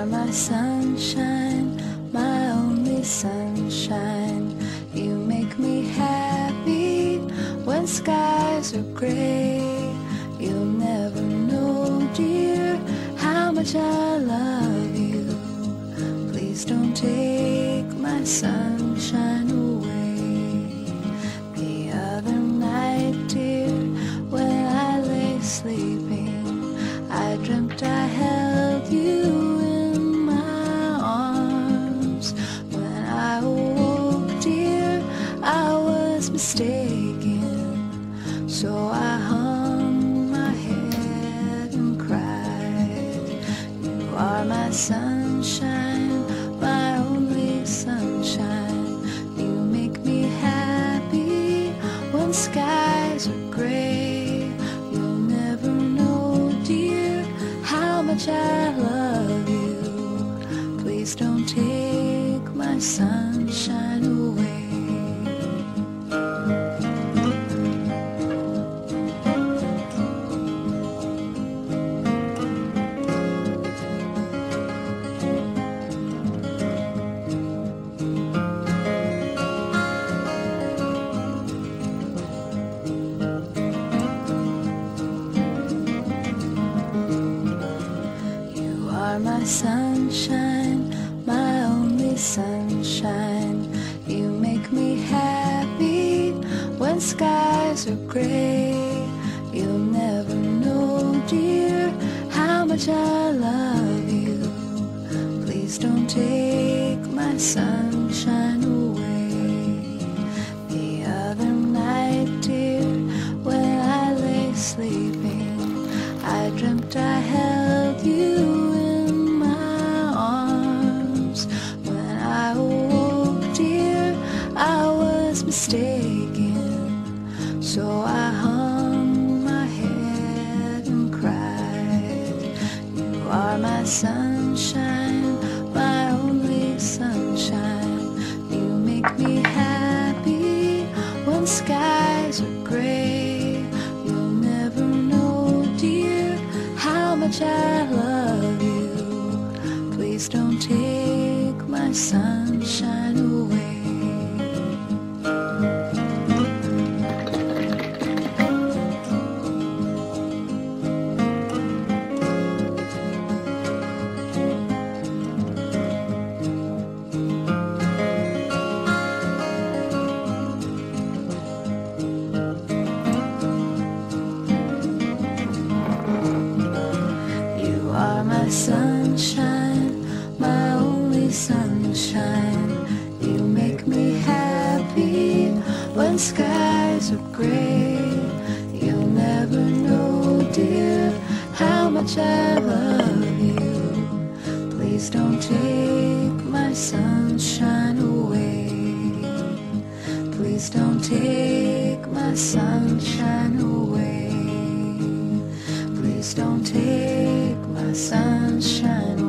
My sunshine, my only sunshine. You make me happy when skies are gray. You'll never know, dear, how much I love you. Please don't take my sunshine away. The other night, dear, when I lay sleeping, I dreamt I held you. Mistaken, so I hung my head and cried. You are my sunshine, my only sunshine. You make me happy when skies are gray. You'll never know, dear, how much I love you. Please don't take my sunshine away. My sunshine, my only sunshine. You make me happy when skies are gray. You'll never know, dear, how much I love you. Please don't take my sunshine away. The other night, dear, when I lay sleeping, I dreamt I held you. Mistaken, so I hung my head and cried. You are my sunshine, my only sunshine. You make me happy when skies are gray. You'll never know, dear, how much I love you. Please don't take my sunshine away. Sunshine, my only sunshine. You make me happy when skies are gray. You'll never know, dear, how much I love you. Please don't take my sunshine away. Please don't take my sunshine away. Please don't take my sunshine away.